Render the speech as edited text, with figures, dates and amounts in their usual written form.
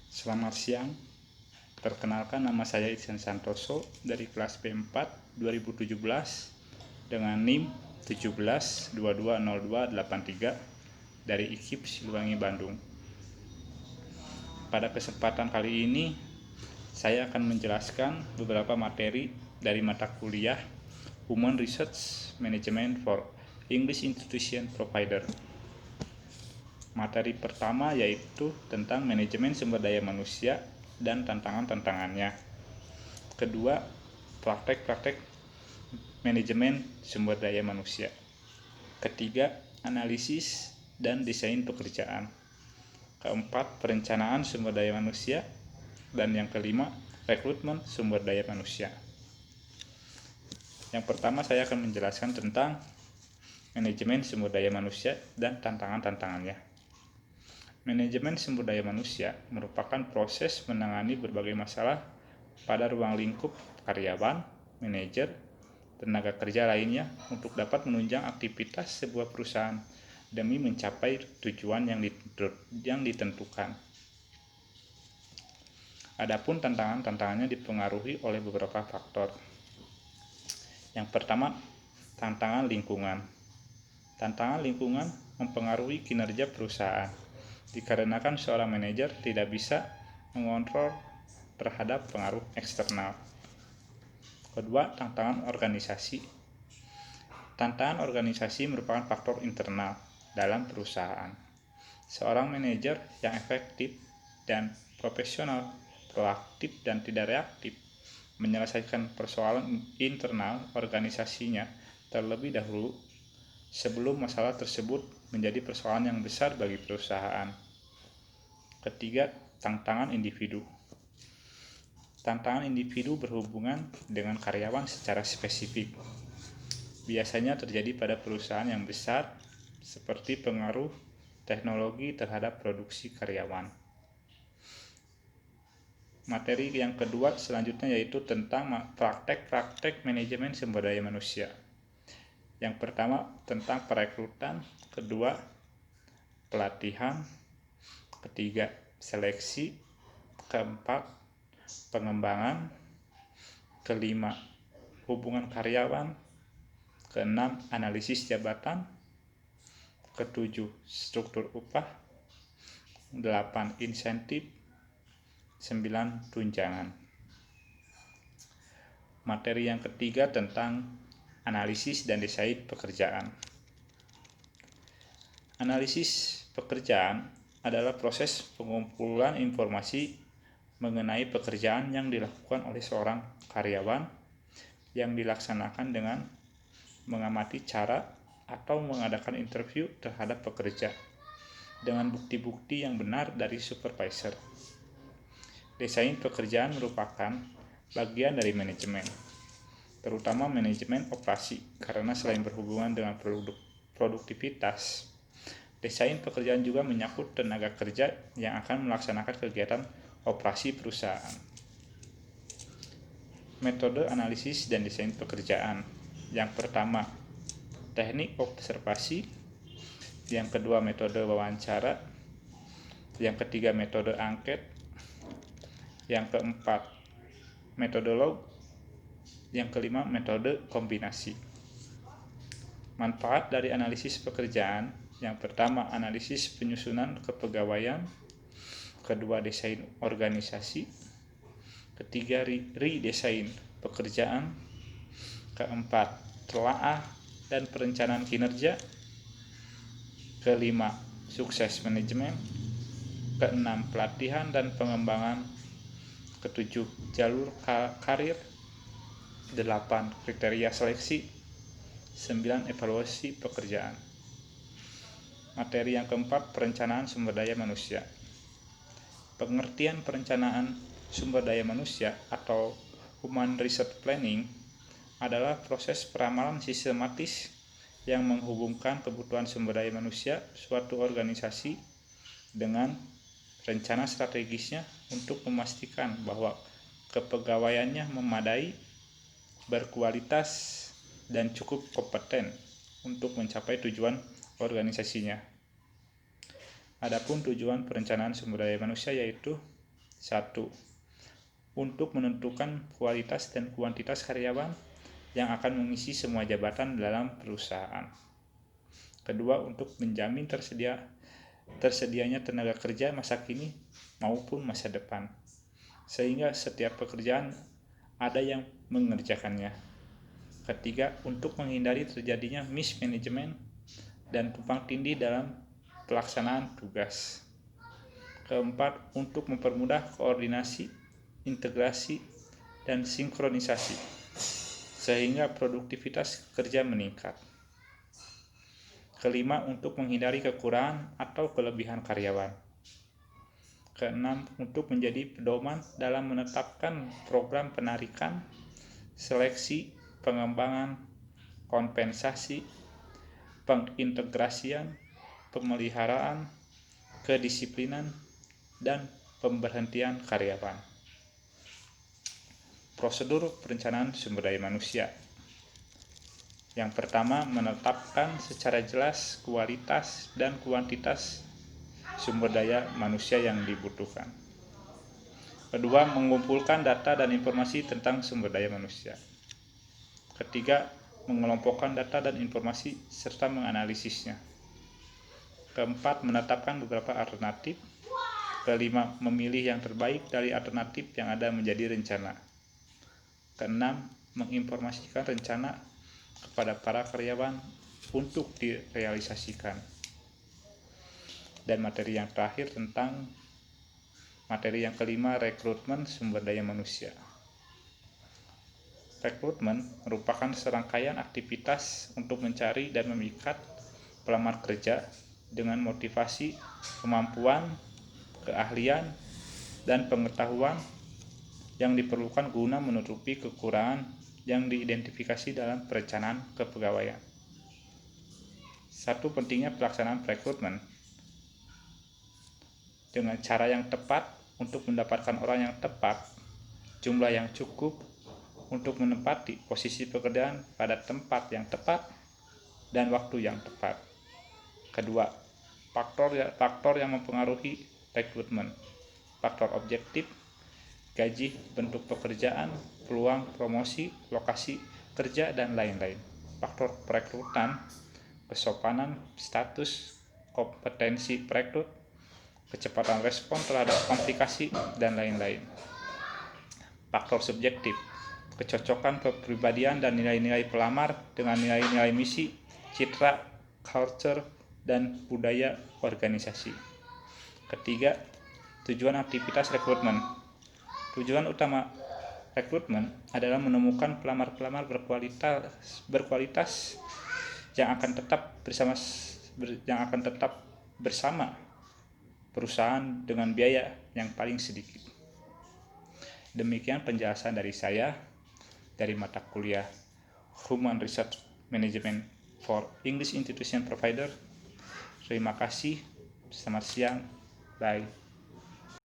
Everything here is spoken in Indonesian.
Selamat siang, perkenalkan nama saya Ihsan Santoso dari kelas B4 2017 dengan NIM 17220283 dari IKIP Siliwangi, Bandung. Pada kesempatan kali ini, saya akan menjelaskan beberapa materi dari mata kuliah Human Research Management for English Institution Provider. Materi pertama yaitu tentang manajemen sumber daya manusia dan tantangan-tantangannya. Kedua, praktek-praktek manajemen sumber daya manusia. Ketiga, analisis dan desain pekerjaan. Keempat, perencanaan sumber daya manusia. Dan yang kelima, rekrutmen sumber daya manusia. Yang pertama, saya akan menjelaskan tentang manajemen sumber daya manusia dan tantangan-tantangannya. Manajemen sumber daya manusia merupakan proses menangani berbagai masalah pada ruang lingkup karyawan, manajer, tenaga kerja lainnya untuk dapat menunjang aktivitas sebuah perusahaan demi mencapai tujuan yang ditentukan. Adapun tantangannya dipengaruhi oleh beberapa faktor. Yang pertama, tantangan lingkungan. Tantangan lingkungan mempengaruhi kinerja perusahaan, dikarenakan seorang manajer tidak bisa mengontrol terhadap pengaruh eksternal. Kedua, tantangan organisasi. Tantangan organisasi merupakan faktor internal dalam perusahaan. Seorang manajer yang efektif dan profesional, proaktif dan tidak reaktif menyelesaikan persoalan internal organisasinya terlebih dahulu sebelum masalah tersebut menjadi persoalan yang besar bagi perusahaan. Ketiga, tantangan individu. Tantangan individu berhubungan dengan karyawan secara spesifik. Biasanya terjadi pada perusahaan yang besar, seperti pengaruh teknologi terhadap produksi karyawan. Materi yang kedua selanjutnya yaitu tentang praktek-praktek manajemen sumber daya manusia. Yang pertama tentang perekrutan, kedua pelatihan, ketiga seleksi, keempat pengembangan, kelima hubungan karyawan, keenam analisis jabatan, ketujuh struktur upah, 8 insentif, 9 tunjangan. Materi yang ketiga tentang analisis dan desain pekerjaan. Analisis pekerjaan adalah proses pengumpulan informasi mengenai pekerjaan yang dilakukan oleh seorang karyawan yang dilaksanakan dengan mengamati cara atau mengadakan interview terhadap pekerja dengan bukti-bukti yang benar dari supervisor. Desain pekerjaan merupakan bagian dari manajemen, terutama manajemen operasi, karena selain berhubungan dengan produktivitas, desain pekerjaan juga menyangkut tenaga kerja yang akan melaksanakan kegiatan operasi perusahaan. Metode analisis dan desain pekerjaan. Yang pertama, teknik observasi. Yang kedua, metode wawancara. Yang ketiga, metode angket. Yang keempat, metode log. Yang kelima, metode kombinasi. Manfaat dari analisis pekerjaan. Yang pertama, analisis penyusunan kepegawaian. Kedua, desain organisasi. Ketiga, redesain pekerjaan. Keempat, telaah dan perencanaan kinerja. Kelima, sukses manajemen. Keenam, pelatihan dan pengembangan. Ketujuh, jalur karir. 8, kriteria seleksi. 9, evaluasi pekerjaan. Materi yang keempat, perencanaan sumber daya manusia. Pengertian perencanaan sumber daya manusia atau Human Research Planning adalah proses peramalan sistematis yang menghubungkan kebutuhan sumber daya manusia suatu organisasi dengan rencana strategisnya untuk memastikan bahwa kepegawaiannya memadai, berkualitas, dan cukup kompeten untuk mencapai tujuan organisasinya. Adapun tujuan perencanaan sumber daya manusia yaitu 1. Untuk menentukan kualitas dan kuantitas karyawan yang akan mengisi semua jabatan dalam perusahaan. Kedua, untuk menjamin tersedianya tenaga kerja masa kini maupun masa depan, sehingga setiap pekerjaan ada yang mengerjakannya. Ketiga, untuk menghindari terjadinya mismanagement dan tumpang tindih dalam pelaksanaan tugas. Keempat, untuk mempermudah koordinasi, integrasi, dan sinkronisasi, sehingga produktivitas kerja meningkat. Kelima, untuk menghindari kekurangan atau kelebihan karyawan. Keenam, untuk menjadi pedoman dalam menetapkan program penarikan, seleksi, pengembangan, kompensasi, pengintegrasian, pemeliharaan, kedisiplinan, dan pemberhentian karyawan. Prosedur perencanaan sumber daya manusia. Yang pertama, menetapkan secara jelas kualitas dan kuantitas sumber daya manusia yang dibutuhkan. Kedua, mengumpulkan data dan informasi tentang sumber daya manusia. Ketiga, mengelompokkan data dan informasi serta menganalisisnya. Keempat, menetapkan beberapa alternatif. Kelima, memilih yang terbaik dari alternatif yang ada menjadi rencana. Keenam, menginformasikan rencana kepada para karyawan untuk direalisasikan. Dan materi yang terakhir tentang materi yang kelima, rekrutmen sumber daya manusia. Rekrutmen merupakan serangkaian aktivitas untuk mencari dan memikat pelamar kerja dengan motivasi, kemampuan, keahlian, dan pengetahuan yang diperlukan guna menutupi kekurangan yang diidentifikasi dalam perencanaan kepegawaian. 1. Pentingnya pelaksanaan rekrutmen. Dengan cara yang tepat untuk mendapatkan orang yang tepat, jumlah yang cukup untuk menempati posisi pekerjaan pada tempat yang tepat dan waktu yang tepat. Kedua, faktor yang mempengaruhi rekrutmen. Faktor objektif, gaji, bentuk pekerjaan, peluang promosi, lokasi kerja, dan lain-lain. Faktor perekrutan, kesopanan, status, kompetensi perekrut, kecepatan respon terhadap komplikasi, dan lain-lain. Faktor subjektif, kecocokan kepribadian dan nilai-nilai pelamar dengan nilai-nilai misi, citra, culture, dan budaya organisasi. Ketiga, tujuan aktivitas rekrutmen. Tujuan utama rekrutmen adalah menemukan pelamar-pelamar berkualitas yang akan tetap bersama perusahaan dengan biaya yang paling sedikit. Demikian penjelasan dari saya dari mata kuliah Human Resource Management for English Institution Provider. Terima kasih. Selamat siang. Bye.